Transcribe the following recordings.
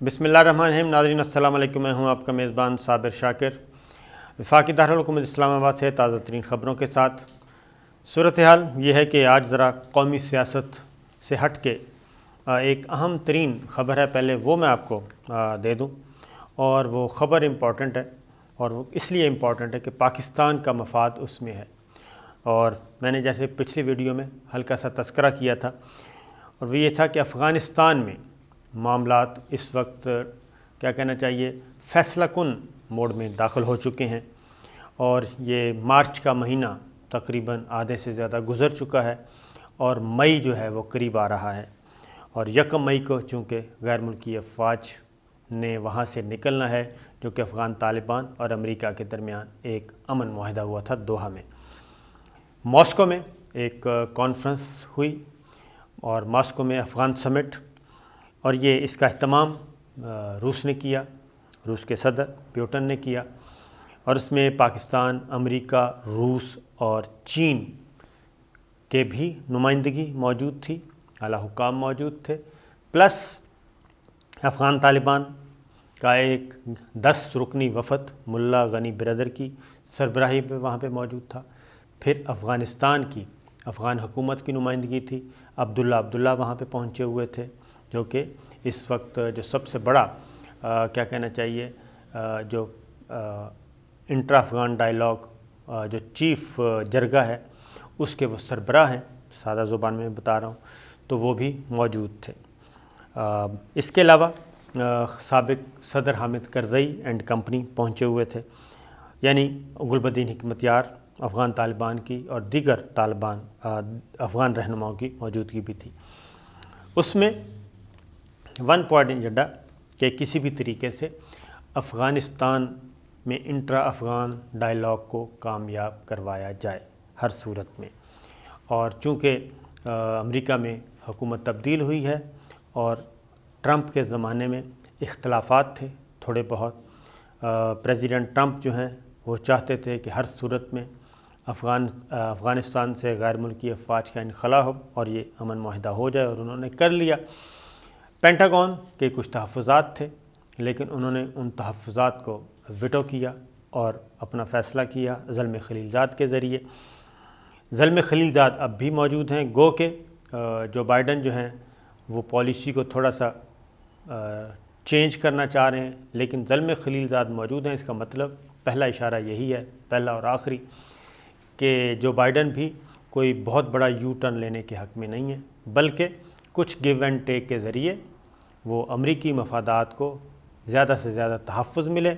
بسم اللہ الرحمن الرحیم۔ ناظرین السلام علیکم، میں ہوں آپ کا میزبان صابر شاکر، وفاقی دارالحکومت اسلام آباد سے تازہ ترین خبروں کے ساتھ۔ صورتحال یہ ہے کہ آج ذرا قومی سیاست سے ہٹ کے ایک اہم ترین خبر ہے، پہلے وہ میں آپ کو دے دوں، اور وہ خبر امپورٹنٹ ہے، اور وہ اس لیے امپورٹنٹ ہے کہ پاکستان کا مفاد اس میں ہے۔ اور میں نے جیسے پچھلی ویڈیو میں ہلکا سا تذکرہ کیا تھا، اور وہ یہ تھا کہ افغانستان میں معاملات اس وقت کیا کہنا چاہیے فیصلہ کن موڈ میں داخل ہو چکے ہیں، اور یہ مارچ کا مہینہ تقریباً آدھے سے زیادہ گزر چکا ہے، اور مئی جو ہے وہ قریب آ رہا ہے، اور 1 مئی کو چونکہ غیر ملکی افواج نے وہاں سے نکلنا ہے، جو کہ افغان طالبان اور امریکہ کے درمیان ایک امن معاہدہ ہوا تھا دوحہ میں۔ ماسکو میں ایک کانفرنس ہوئی، اور ماسکو میں افغان سمٹ، اور یہ اس کا اہتمام روس نے کیا، روس کے صدر پیوٹن نے کیا، اور اس میں پاکستان، امریکہ، روس اور چین کے بھی نمائندگی موجود تھی، اعلیٰ حکام موجود تھے، پلس افغان طالبان کا ایک 10 رکنی وفد ملا غنی برادر کی سربراہی پہ وہاں پہ موجود تھا۔ پھر افغانستان کی افغان حکومت کی نمائندگی تھی، عبداللہ وہاں پہ پہنچے ہوئے تھے، جو کہ اس وقت جو سب سے بڑا کیا کہنا چاہیے جو انٹرا افغان ڈائیلاگ جو چیف جرگہ ہے اس کے وہ سربراہ ہیں، سادہ زبان میں بتا رہا ہوں، تو وہ بھی موجود تھے۔ اس کے علاوہ سابق صدر حامد کرزئی اینڈ کمپنی پہنچے ہوئے تھے، یعنی گلبدین حکمتیار افغان طالبان کی اور دیگر طالبان افغان رہنماؤں کی موجودگی بھی تھی۔ اس میں 1 پوائنٹ ایجنڈا کہ کسی بھی طریقے سے افغانستان میں انٹرا افغان ڈائیلاگ کو کامیاب کروایا جائے ہر صورت میں، اور چونکہ امریکہ میں حکومت تبدیل ہوئی ہے اور ٹرمپ کے زمانے میں اختلافات تھے تھوڑے بہت، پریزیڈنٹ ٹرمپ جو ہیں وہ چاہتے تھے کہ ہر صورت میں افغانستان سے غیر ملکی افواج کا انخلاء ہو اور یہ امن معاہدہ ہو جائے، اور انہوں نے کر لیا۔ پینٹاگون کے کچھ تحفظات تھے، لیکن انہوں نے ان تحفظات کو ویٹو کیا اور اپنا فیصلہ کیا زلمے خلیلزاد کے ذریعے۔ زلمے خلیلزاد اب بھی موجود ہیں، گو کہ جو بائیڈن جو ہیں وہ پالیسی کو تھوڑا سا چینج کرنا چاہ رہے ہیں، لیکن زلمے خلیلزاد موجود ہیں۔ اس کا مطلب پہلا اشارہ یہی ہے، پہلا اور آخری، کہ جو بائیڈن بھی کوئی بہت بڑا یو ٹرن لینے کے حق میں نہیں ہے، بلکہ کچھ گیو اینڈ ٹیک کے ذریعے وہ امریکی مفادات کو زیادہ سے زیادہ تحفظ ملے،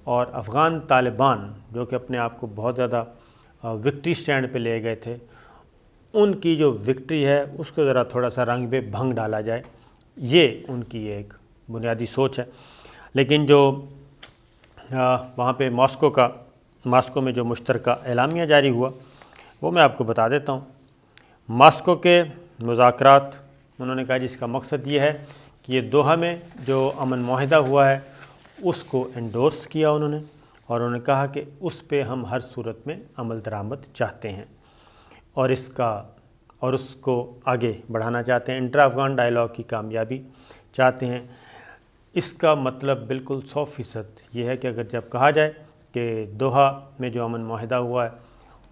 اور افغان طالبان جو کہ اپنے آپ کو بہت زیادہ وکٹری سٹینڈ پہ لے گئے تھے، ان کی جو وکٹری ہے اس کو ذرا تھوڑا سا رنگ بے بھنگ ڈالا جائے، یہ ان کی ایک بنیادی سوچ ہے۔ لیکن جو وہاں پہ ماسکو میں جو مشترکہ اعلامیہ جاری ہوا وہ میں آپ کو بتا دیتا ہوں۔ ماسکو کے مذاکرات، انہوں نے کہا جس کا مقصد یہ ہے کہ یہ دوحہ میں جو امن معاہدہ ہوا ہے اس کو انڈورس کیا انہوں نے، اور انہوں نے کہا کہ اس پہ ہم ہر صورت میں عمل درآمد چاہتے ہیں، اور اس کو آگے بڑھانا چاہتے ہیں، انٹرا افغان ڈائیلاگ کی کامیابی چاہتے ہیں۔ اس کا مطلب بالکل 100% یہ ہے کہ اگر جب کہا جائے کہ دوحہ میں جو امن معاہدہ ہوا ہے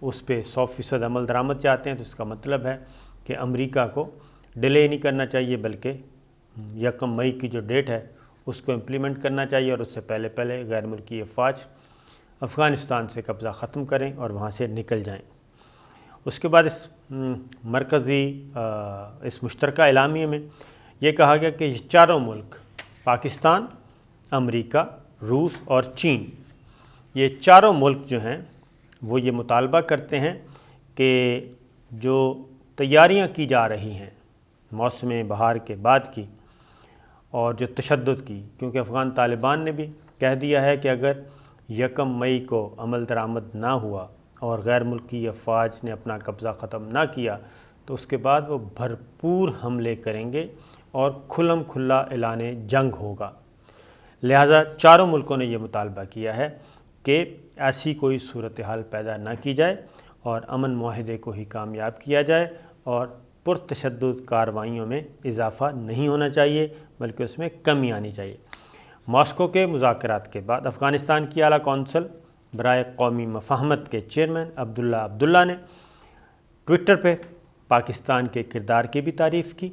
اس پہ 100% عمل درآمد چاہتے ہیں، تو اس کا مطلب ہے کہ امریکہ کو ڈیلے نہیں کرنا چاہیے، بلکہ 1 مئی کی جو ڈیٹ ہے اس کو امپلیمنٹ کرنا چاہیے، اور اس سے پہلے غیر ملکی افواج افغانستان سے قبضہ ختم کریں اور وہاں سے نکل جائیں۔ اس کے بعد اس مشترکہ اعلامیے میں یہ کہا گیا کہ یہ چاروں ملک پاکستان، امریکہ، روس اور چین، یہ چاروں ملک جو ہیں وہ یہ مطالبہ کرتے ہیں کہ جو تیاریاں کی جا رہی ہیں موسم بہار کے بعد کی، اور جو تشدد کی، کیونکہ افغان طالبان نے بھی کہہ دیا ہے کہ اگر 1 مئی کو عمل درآمد نہ ہوا اور غیر ملکی افواج نے اپنا قبضہ ختم نہ کیا تو اس کے بعد وہ بھرپور حملے کریں گے اور کھلم کھلا اعلان جنگ ہوگا۔ لہٰذا چاروں ملکوں نے یہ مطالبہ کیا ہے کہ ایسی کوئی صورتحال پیدا نہ کی جائے، اور امن معاہدے کو ہی کامیاب کیا جائے، اور پرتشدد کارروائیوں میں اضافہ نہیں ہونا چاہیے بلکہ اس میں کمی آنی چاہیے۔ ماسکو کے مذاکرات کے بعد افغانستان کی اعلیٰ کونسل برائے قومی مفاہمت کے چیئرمین عبداللہ نے ٹویٹر پہ پاکستان کے کردار کی بھی تعریف کی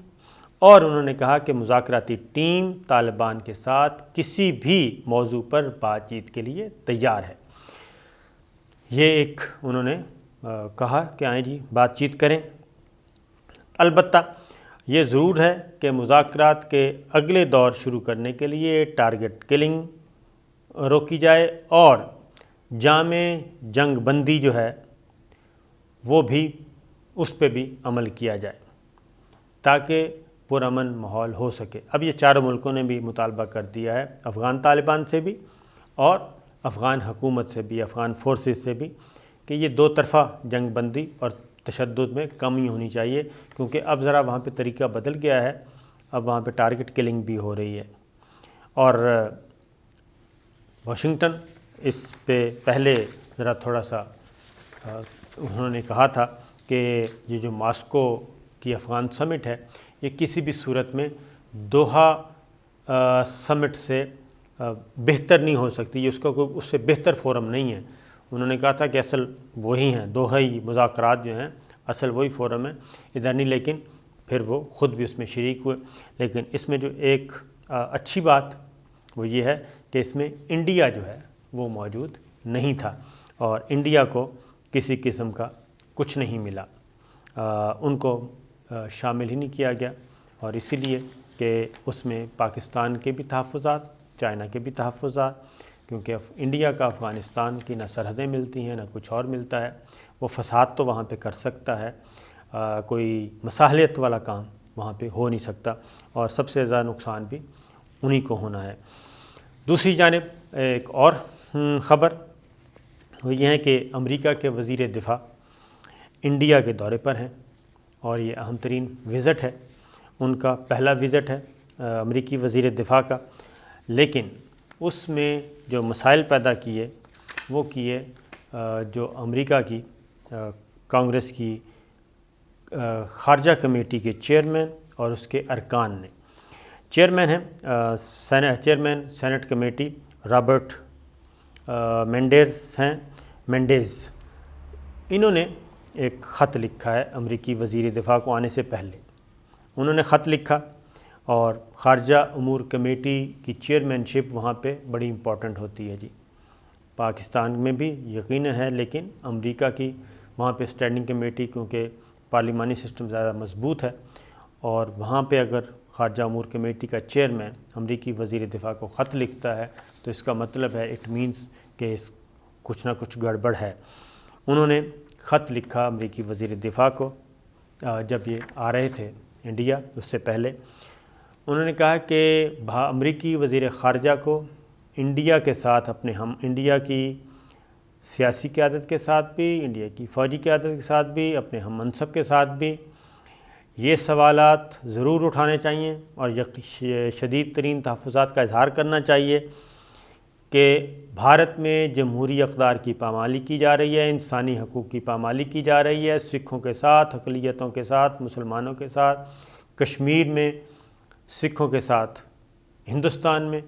اور انہوں نے کہا کہ مذاکراتی ٹیم طالبان کے ساتھ کسی بھی موضوع پر بات چیت کے لیے تیار ہے۔ یہ ایک انہوں نے کہا کہ آئیں جی بات چیت کریں، البتہ یہ ضرور ہے کہ مذاکرات کے اگلے دور شروع کرنے کے لیے ٹارگٹ کلنگ روکی جائے اور جامع جنگ بندی جو ہے وہ بھی اس پہ بھی عمل کیا جائے تاکہ پرامن ماحول ہو سکے۔ اب یہ چاروں ملکوں نے بھی مطالبہ کر دیا ہے، افغان طالبان سے بھی اور افغان حکومت سے بھی، افغان فورسز سے بھی، کہ یہ دو طرفہ جنگ بندی اور تشدد میں کمی ہونی چاہیے، کیونکہ اب ذرا وہاں پہ طریقہ بدل گیا ہے، اب وہاں پہ ٹارگٹ کلنگ بھی ہو رہی ہے۔ اور واشنگٹن اس پہ پہلے ذرا تھوڑا سا انہوں نے کہا تھا کہ یہ جو ماسکو کی افغان سمٹ ہے یہ کسی بھی صورت میں دوحہ سمٹ سے بہتر نہیں ہو سکتی، یہ اس سے بہتر فورم نہیں ہے۔ انہوں نے کہا تھا کہ اصل وہی ہیں، دوحائی مذاکرات جو ہیں اصل وہی فورم ہے ادھر نہیں، لیکن پھر وہ خود بھی اس میں شریک ہوئے۔ لیکن اس میں جو ایک اچھی بات وہ یہ ہے کہ اس میں انڈیا جو ہے وہ موجود نہیں تھا اور انڈیا کو کسی قسم کا کچھ نہیں ملا، ان کو شامل ہی نہیں کیا گیا، اور اسی لیے کہ اس میں پاکستان کے بھی تحفظات، چائنا کے بھی تحفظات، کیونکہ انڈیا کا افغانستان کی نہ سرحدیں ملتی ہیں نہ کچھ اور ملتا ہے، وہ فساد تو وہاں پہ کر سکتا ہے، کوئی مصالحت والا کام وہاں پہ ہو نہیں سکتا، اور سب سے زیادہ نقصان بھی انہی کو ہونا ہے۔ دوسری جانب ایک اور خبر وہ یہ ہے کہ امریکہ کے وزیر دفاع انڈیا کے دورے پر ہیں اور یہ اہم ترین وزٹ ہے، ان کا پہلا وزٹ ہے امریکی وزیر دفاع کا، لیکن اس میں جو مسائل پیدا کیے وہ کیے جو امریکہ کی کانگریس کی خارجہ کمیٹی کے چیئرمین اور اس کے ارکان نے۔ چیئرمین ہیں chairman senate committee Robert Mendes, انہوں نے ایک خط لکھا ہے امریکی وزیر دفاع کو آنے سے پہلے، انہوں نے خط لکھا، اور خارجہ امور کمیٹی کی چیئرمین شپ وہاں پہ بڑی امپورٹنٹ ہوتی ہے جی، پاکستان میں بھی یقیناً ہے، لیکن امریکہ کی وہاں پہ اسٹینڈنگ کمیٹی کیونکہ پارلیمانی سسٹم زیادہ مضبوط ہے، اور وہاں پہ اگر خارجہ امور کمیٹی کا چیئرمین امریکی وزیر دفاع کو خط لکھتا ہے تو اس کا مطلب ہے اٹ مینس کہ کچھ نہ کچھ گڑبڑ ہے۔ انہوں نے خط لکھا امریکی وزیر دفاع کو جب یہ آ رہے تھے انڈیا، اس سے پہلے انہوں نے کہا کہ امریکی وزیر خارجہ کو انڈیا کے ساتھ انڈیا کی سیاسی قیادت کے ساتھ بھی، انڈیا کی فوجی قیادت کے ساتھ بھی، اپنے ہم منصب کے ساتھ بھی یہ سوالات ضرور اٹھانے چاہیے اور شدید ترین تحفظات کا اظہار کرنا چاہیے کہ بھارت میں جمہوری اقدار کی پامالی کی جا رہی ہے، انسانی حقوق کی پامالی کی جا رہی ہے، سکھوں کے ساتھ، اقلیتوں کے ساتھ، مسلمانوں کے ساتھ، کشمیر میں سکھوں کے ساتھ ہندوستان میں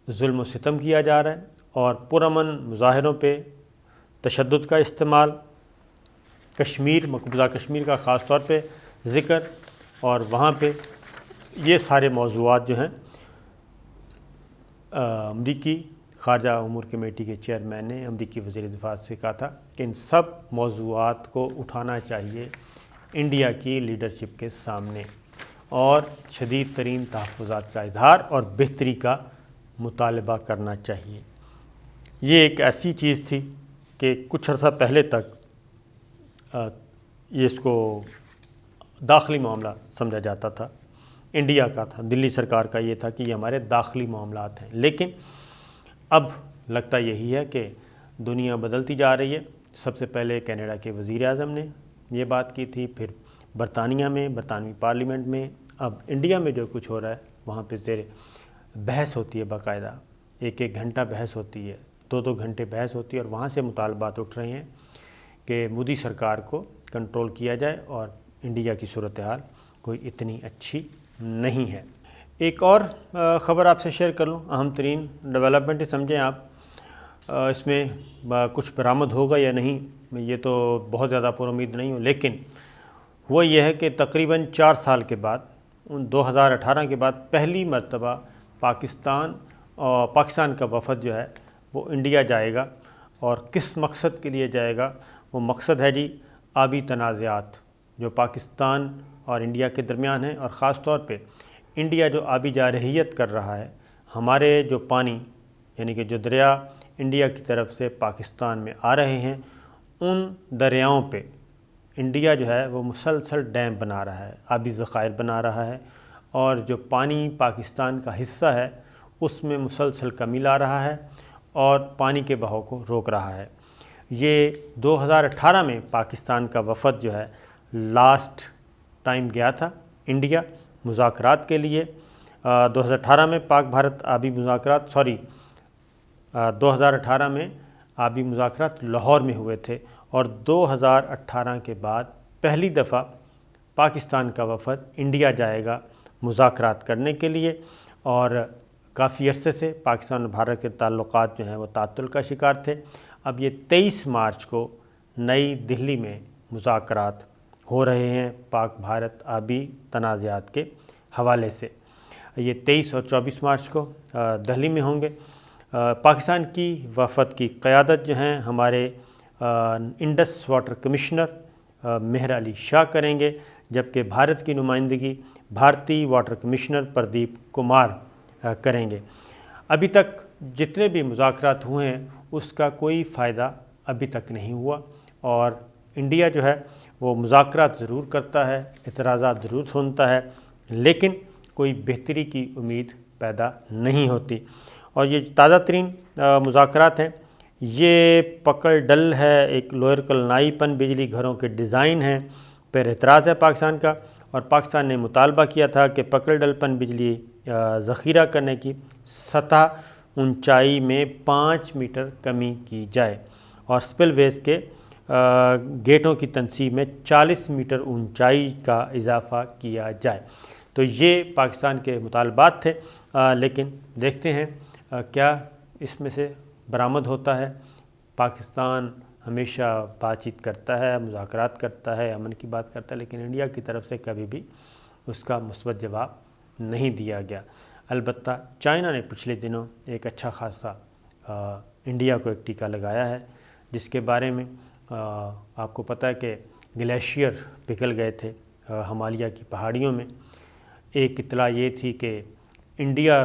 ظلم و ستم کیا جا رہا ہے، اور پرامن مظاہروں پہ تشدد کا استعمال، مقبوضہ کشمیر کا خاص طور پہ ذکر، اور وہاں پہ یہ سارے موضوعات جو ہیں امریکی خارجہ امور کمیٹی کے چیئرمین نے امریکی وزیر دفاع سے کہا تھا کہ ان سب موضوعات کو اٹھانا چاہیے انڈیا کی لیڈرشپ کے سامنے اور شدید ترین تحفظات کا اظہار اور بہتری کا مطالبہ کرنا چاہیے۔ یہ ایک ایسی چیز تھی کہ کچھ عرصہ پہلے تک یہ اس کو داخلی معاملہ سمجھا جاتا تھا، انڈیا کا تھا، دلی سرکار کا یہ تھا کہ یہ ہمارے داخلی معاملات ہیں، لیکن اب لگتا یہی ہے کہ دنیا بدلتی جا رہی ہے۔ سب سے پہلے کینیڈا کے وزیر اعظم نے یہ بات کی تھی، پھر برطانیہ میں، برطانوی پارلیمنٹ میں، اب انڈیا میں جو کچھ ہو رہا ہے وہاں پہ زیر بحث ہوتی ہے، باقاعدہ ایک گھنٹہ بحث ہوتی ہے، 2 گھنٹے بحث ہوتی ہے، اور وہاں سے مطالبات اٹھ رہے ہیں کہ مودی سرکار کو کنٹرول کیا جائے، اور انڈیا کی صورتحال کوئی اتنی اچھی نہیں ہے۔ ایک اور خبر آپ سے شیئر کر لوں، اہم ترین ڈیولپمنٹ ہی سمجھیں آپ، اس میں کچھ برآمد ہوگا یا نہیں میں یہ تو بہت زیادہ پر امید نہیں ہوں، لیکن وہ یہ ہے کہ تقریباً 4 سال کے بعد 2018 کے بعد پہلی مرتبہ پاکستان کا وفد جو ہے وہ انڈیا جائے گا، اور کس مقصد کے لیے جائے گا؟ وہ مقصد ہے جی آبی تنازعات جو پاکستان اور انڈیا کے درمیان ہیں، اور خاص طور پہ انڈیا جو آبی جارحیت کر رہا ہے، ہمارے جو پانی یعنی کہ جو دریا انڈیا کی طرف سے پاکستان میں آ رہے ہیں، ان دریاؤں پہ انڈیا جو ہے وہ مسلسل ڈیم بنا رہا ہے، آبی ذخائر بنا رہا ہے، اور جو پانی پاکستان کا حصہ ہے اس میں مسلسل کمی لا رہا ہے اور پانی کے بہاؤ کو روک رہا ہے۔ یہ 2018 میں پاکستان کا وفد جو ہے لاسٹ ٹائم گیا تھا انڈیا مذاکرات کے لیے۔ 2018 میں پاک بھارت آبی مذاکرات 2018 میں آبی مذاکرات لاہور میں ہوئے تھے، اور 2018 کے بعد پہلی دفعہ پاکستان کا وفد انڈیا جائے گا مذاکرات کرنے کے لیے، اور کافی عرصے سے پاکستان اور بھارت کے تعلقات جو ہیں وہ تعطل کا شکار تھے۔ اب یہ 23 مارچ کو نئی دہلی میں مذاکرات ہو رہے ہیں پاک بھارت آبی تنازعات کے حوالے سے۔ یہ 23 اور 24 مارچ کو دہلی میں ہوں گے۔ پاکستان کی وفد کی قیادت جو ہیں ہمارے Indus water commissioner Mehr Ali Shah کریں گے، جبکہ بھارت کی نمائندگی بھارتی واٹر کمشنر پردیپ کمار کریں گے۔ ابھی تک جتنے بھی مذاکرات ہوئے ہیں اس کا کوئی فائدہ ابھی تک نہیں ہوا، اور انڈیا جو ہے وہ مذاکرات ضرور کرتا ہے، اعتراضات ضرور سنتا ہے، لیکن کوئی بہتری کی امید پیدا نہیں ہوتی۔ اور یہ تازہ ترین مذاکرات ہیں، یہ پکڑ ڈل ہے، ایک لوئر کلنائی پن بجلی گھروں کے ڈیزائن ہیں پر اعتراض ہے پاکستان کا، اور پاکستان نے مطالبہ کیا تھا کہ پکڑ ڈل پن بجلی ذخیرہ کرنے کی سطح اونچائی میں 5 میٹر کمی کی جائے، اور سپل ویز کے گیٹوں کی تنصیب میں 40 میٹر اونچائی کا اضافہ کیا جائے۔ تو یہ پاکستان کے مطالبات تھے، لیکن دیکھتے ہیں کیا اس میں سے برآمد ہوتا ہے۔ پاکستان ہمیشہ بات چیت کرتا ہے، مذاکرات کرتا ہے، امن کی بات کرتا ہے، لیکن انڈیا کی طرف سے کبھی بھی اس کا مثبت جواب نہیں دیا گیا۔ البتہ چائنا نے پچھلے دنوں ایک اچھا خاصا انڈیا کو ایک ٹیکہ لگایا ہے، جس کے بارے میں آپ کو پتہ ہے کہ گلیشیئر پگھل گئے تھے ہمالیہ کی پہاڑیوں میں۔ ایک اطلاع یہ تھی کہ انڈیا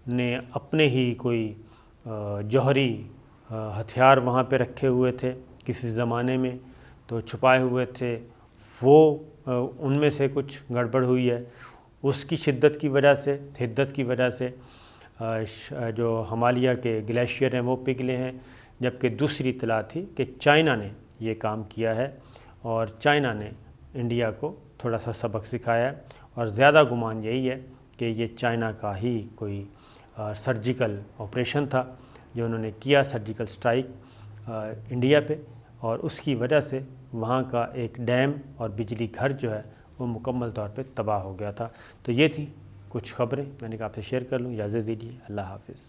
نے اپنے ہی کوئی جوہری ہتھیار وہاں پہ رکھے ہوئے تھے کسی زمانے میں، تو چھپائے ہوئے تھے، وہ ان میں سے کچھ گڑبڑ ہوئی ہے، اس کی حدت کی وجہ سے جو ہمالیہ کے گلیشیئر ہیں وہ پگھلے ہیں، جبکہ دوسری اطلاع تھی کہ چائنا نے یہ کام کیا ہے، اور چائنا نے انڈیا کو تھوڑا سا سبق سکھایا ہے، اور زیادہ گمان یہی ہے کہ یہ چائنا کا ہی کوئی سرجیکل آپریشن تھا جو انہوں نے کیا، سرجیکل سٹرائک انڈیا پہ، اور اس کی وجہ سے وہاں کا ایک ڈیم اور بجلی گھر جو ہے وہ مکمل طور پہ تباہ ہو گیا تھا۔ تو یہ تھی کچھ خبریں میں نے کہا آپ سے شیئر کر لوں، اجازت دیجیے، اللہ حافظ۔